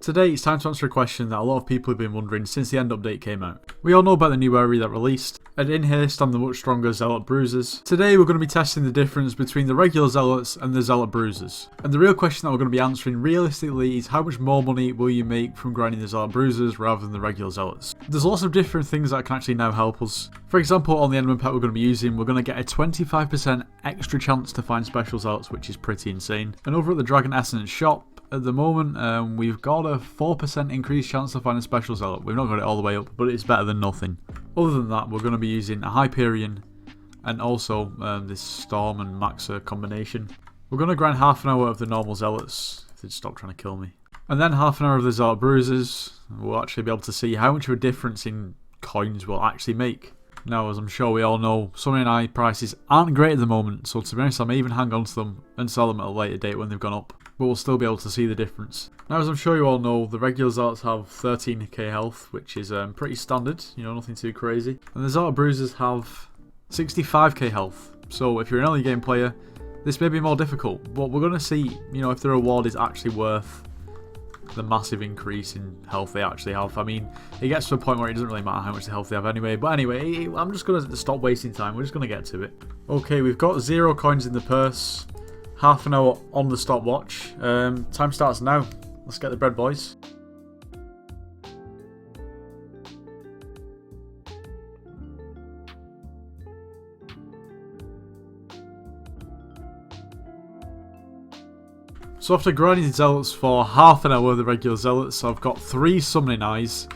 Today it's time to answer a question that a lot of people have been wondering since the end update came out. We all know about the new area that released, and in here stand the much stronger Zealot Bruisers. Today we're going to be testing the difference between the regular Zealots and the Zealot Bruisers. And the real question that we're going to be answering realistically is how much more money will you make from grinding the Zealot Bruisers rather than the regular Zealots. There's lots of different things that can actually now help us. For example, on the enderman pet we're going to be using, we're going to get a 25% extra chance to find special Zealots, which is pretty insane. And over at the Dragon Essence shop, at the moment, we've got a 4% increased chance to find a special Zealot. We've not got it all the way up, but it's better than nothing. Other than that, we're going to be using a Hyperion and also this Storm and Maxa combination. We're going to grind half an hour of the normal Zealots, if they'd stop trying to kill me. And then half an hour of the Zealot Bruisers. We'll actually be able to see how much of a difference in coins we'll actually make. Now, as I'm sure we all know, Summoning Eye prices aren't great at the moment, so to be honest I may even hang on to them and sell them at a later date when they've gone up. But we'll still be able to see the difference. Now, as I'm sure you all know, the regular Zealots have 13k health, which is pretty standard, you know, nothing too crazy. And the Zealot Bruisers have 65k health, so if you're an early game player, this may be more difficult. But we're going to see, you know, if the reward is actually worth the massive increase in health they actually have. I mean, it gets to a point where it doesn't really matter how much the health they have anyway. But anyway, I'm just going to stop wasting time. We're just going to get to it. Okay, we've got 0 coins in the purse. Half an hour on the stopwatch. Time starts now. Let's get the bread, boys. So after grinding the Zealots for half an hour, the regular Zealots, I've got 3 Summoning Eyes.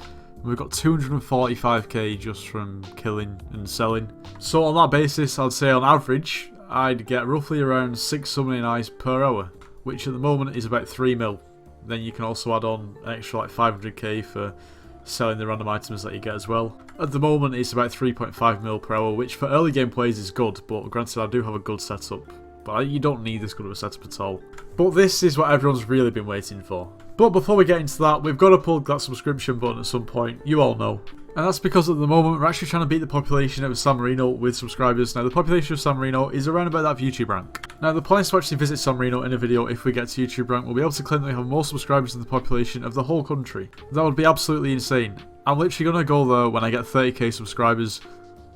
We've got 245k just from killing and selling. So on that basis, I'd say on average, I'd get roughly around 6 Summoning Eyes per hour, which at the moment is about 3 mil. Then you can also add on an extra like 500k for selling the random items that you get as well. At the moment it's about 3.5 mil per hour, which for early game plays is good, but granted I do have a good setup. But you don't need this good of a setup at all. But this is what everyone's really been waiting for. But before we get into that, we've got to plug that subscription button at some point, you all know. And that's because at the moment we're actually trying to beat the population of San Marino with subscribers. Now the population of San Marino is around about that YouTube rank. Now the plan is to actually visit San Marino in a video. If we get to YouTube rank, we'll be able to claim that we have more subscribers than the population of the whole country. That would be absolutely insane. I'm literally going to go there when I get 30k subscribers.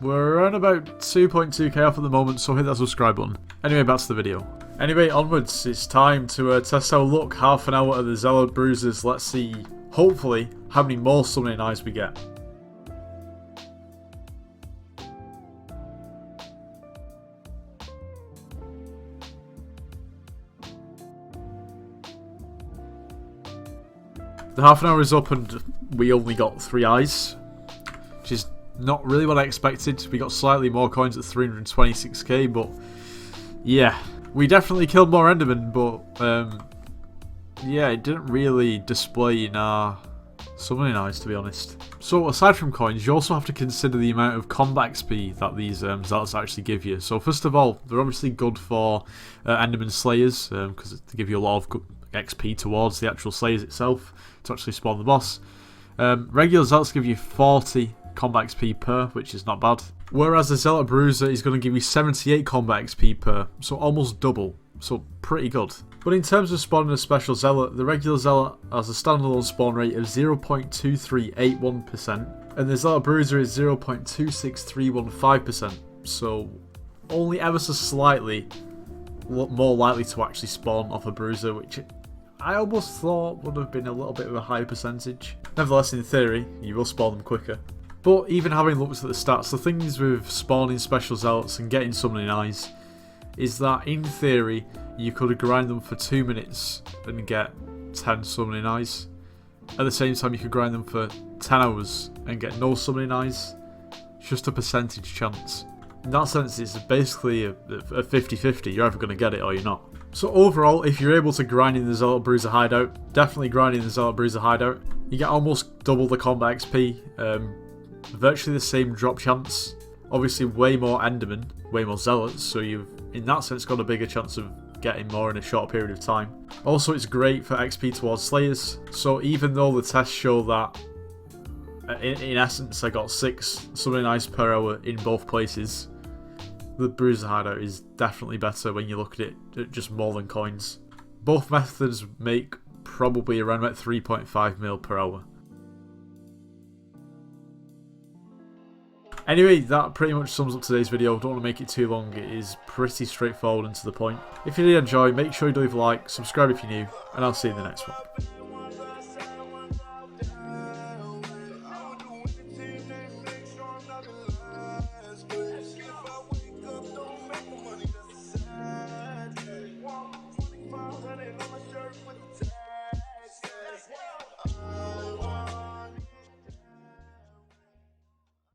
We're around about 2.2k off at the moment, so hit that subscribe button. Anyway, back to the video. Anyway, onwards, it's time to test our luck. Half an hour of the Zealot Bruisers. Let's see, hopefully, how many more Summoning Eyes we get. The half an hour is up and we only got 3 eyes, which is not really what I expected. We got slightly more coins at 326k, but yeah. We definitely killed more Endermen, but yeah, it didn't really display in our Summoning Eyes, to be honest. So aside from coins, you also have to consider the amount of combat XP that these Zealots actually give you. So first of all, they're obviously good for Enderman Slayers, because they give you a lot of good XP towards the actual Slayers itself to actually spawn the boss. Regular Zealots give you 40 combat XP per, which is not bad. Whereas the Zealot Bruiser is going to give you 78 combat XP per, so almost double, so pretty good. But in terms of spawning a special Zealot, the regular Zealot has a standalone spawn rate of 0.2381%, and the Zealot Bruiser is 0.26315%, so only ever so slightly more likely to actually spawn off a Bruiser, which I almost thought would have been a little bit of a higher percentage. Nevertheless, in theory, you will spawn them quicker. But even having looked at the stats, the things with spawning special Zealots and getting Summoning Eyes is that in theory you could grind them for 2 minutes and get 10 Summoning Eyes. At the same time you could grind them for 10 hours and get no Summoning Eyes. It's just a percentage chance. In that sense it's basically a 50-50, you're either going to get it or you're not. So overall, if you're able to grind in the Zealot Bruiser hideout, definitely grind in the Zealot Bruiser hideout. You get almost double the combat XP, virtually the same drop chance, obviously way more Endermen, way more Zealots, so you've in that sense got a bigger chance of getting more in a short period of time. Also it's great for XP towards Slayers, so even though the tests show that in essence I got 6 Summoning Eyes per hour in both places, the Bruiser hideout is definitely better when you look at it at just more than coins. Both methods make probably around about 3.5 mil per hour. Anyway, that pretty much sums up today's video. Don't want to make it too long. It is pretty straightforward and to the point. If you did enjoy, make sure you leave a like, subscribe if you're new, and I'll see you in the next one.